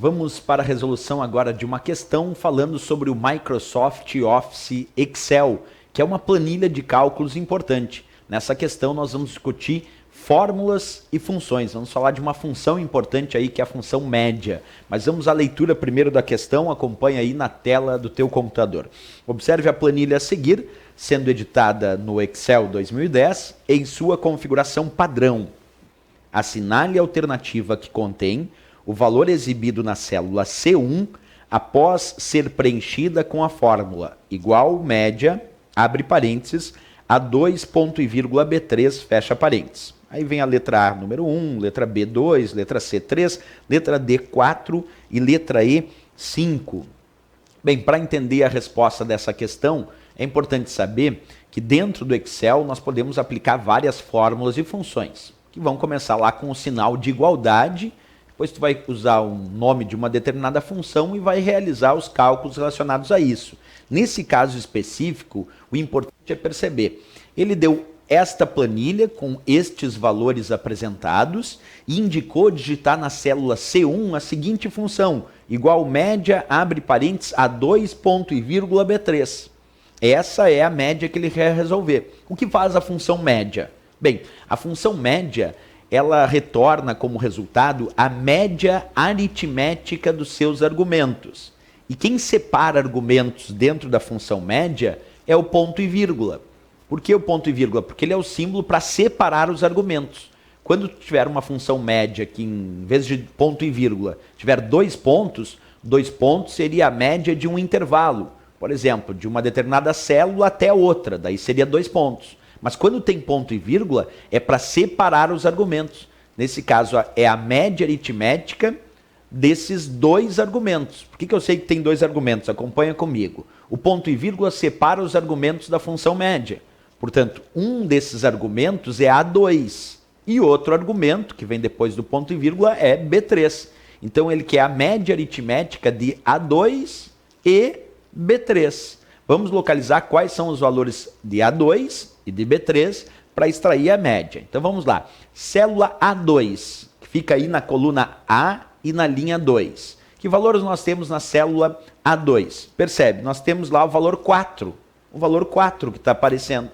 Vamos para a resolução agora de uma questão falando sobre o Microsoft Office Excel, que é uma planilha de cálculos importante. Nessa questão nós vamos discutir fórmulas e funções. Vamos falar de uma função importante aí, que é a função média. Mas vamos à leitura primeiro da questão, acompanha aí na tela do teu computador. Observe a planilha a seguir, sendo editada no Excel 2010, em sua configuração padrão. Assinale a alternativa que contém o valor exibido na célula C1 após ser preenchida com a fórmula igual média, abre parênteses, A2, ponto e vírgula B3, fecha parênteses. Aí vem a letra A, número 1, letra B, 2, letra C, 3, letra D, 4 e letra E, 5. Bem, para entender a resposta dessa questão, é importante saber que dentro do Excel nós podemos aplicar várias fórmulas e funções, que vão começar lá com o sinal de igualdade. Depois tu vai usar o nome de uma determinada função e vai realizar os cálculos relacionados a isso. Nesse caso específico, o importante é perceber, ele deu esta planilha com estes valores apresentados e indicou digitar na célula C1 a seguinte função, igual média, abre parênteses, A2, ponto e vírgula B3. Essa é a média que ele quer resolver. O que faz a função média? Bem, a função média, ela retorna como resultado a média aritmética dos seus argumentos. E quem separa argumentos dentro da função média é o ponto e vírgula. Por que o ponto e vírgula? Porque ele é o símbolo para separar os argumentos. Quando tiver uma função média que em vez de ponto e vírgula tiver dois pontos seria a média de um intervalo. Por exemplo, de uma determinada célula até outra, daí seria 2 pontos. Mas quando tem ponto e vírgula, é para separar os argumentos. Nesse caso, é a média aritmética desses dois argumentos. Por que eu sei que tem dois argumentos? Acompanha comigo. O ponto e vírgula separa os argumentos da função média. Portanto, um desses argumentos é A2. E outro argumento, que vem depois do ponto e vírgula, é B3. Então, ele quer a média aritmética de A2 e B3. Vamos localizar quais são os valores de A2 e de B3 para extrair a média. Então vamos lá. Célula A2, que fica aí na coluna A e na linha 2. Que valores nós temos na célula A2? Percebe, nós temos lá o valor 4. O valor 4 que está aparecendo.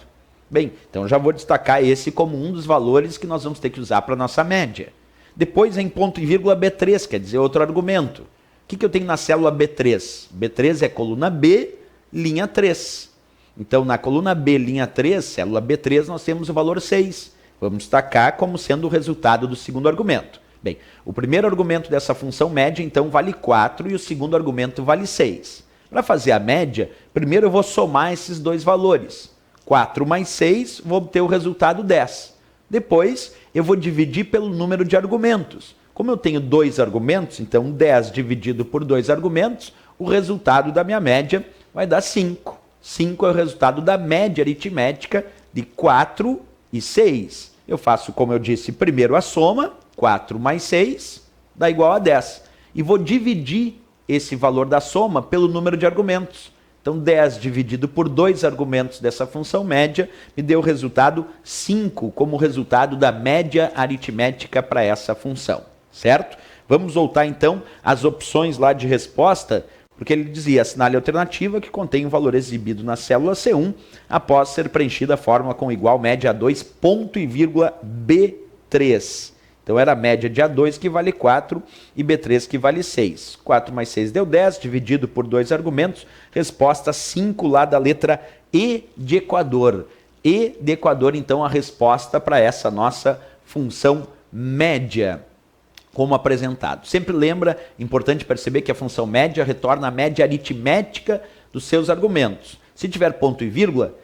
Bem, então já vou destacar esse como um dos valores que nós vamos ter que usar para a nossa média. Depois em ponto e vírgula B3, quer dizer outro argumento. O que eu tenho na célula B3? B3 é coluna B, linha 3. Então, na coluna B, linha 3, célula B3, nós temos o valor 6. Vamos destacar como sendo o resultado do segundo argumento. Bem, o primeiro argumento dessa função média, então, vale 4 e o segundo argumento vale 6. Para fazer a média, primeiro eu vou somar esses dois valores. 4 mais 6, vou obter o resultado 10. Depois, eu vou dividir pelo número de argumentos. Como eu tenho dois argumentos, então 10 dividido por dois argumentos, o resultado da minha média vai dar 5. 5 é o resultado da média aritmética de 4 e 6. Eu faço, como eu disse, primeiro a soma, 4 mais 6 dá igual a 10. E vou dividir esse valor da soma pelo número de argumentos. Então 10 dividido por dois argumentos dessa função média me deu o resultado 5 como resultado da média aritmética para essa função. Certo? Vamos voltar então às opções lá de resposta, porque ele dizia, assinale a alternativa que contém o valor exibido na célula C1 após ser preenchida a fórmula com igual média A2, ponto e vírgula B3. Então era a média de A2 que vale 4 e B3 que vale 6. 4 mais 6 deu 10, dividido por dois argumentos, resposta 5 lá da letra E de Equador. E de Equador, então, a resposta para essa nossa função média, como apresentado. Sempre lembra, importante perceber que a função média retorna a média aritmética dos seus argumentos. Se tiver ponto e vírgula,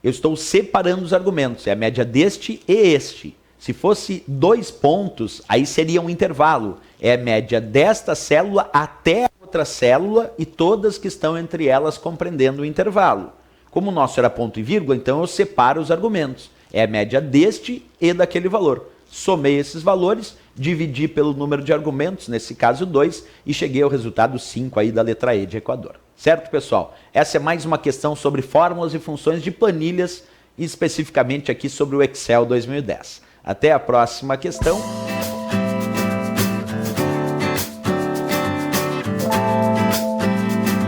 eu estou separando os argumentos, é a média deste e este. Se fosse 2 pontos, aí seria um intervalo, é a média desta célula até a outra célula e todas que estão entre elas compreendendo o intervalo. Como o nosso era ponto e vírgula, então eu separo os argumentos, é a média deste e daquele valor. Somei esses valores, dividi pelo número de argumentos, nesse caso 2, e cheguei ao resultado 5 aí da letra E de Equador. Certo, pessoal? Essa é mais uma questão sobre fórmulas e funções de planilhas, e especificamente aqui sobre o Excel 2010. Até a próxima questão.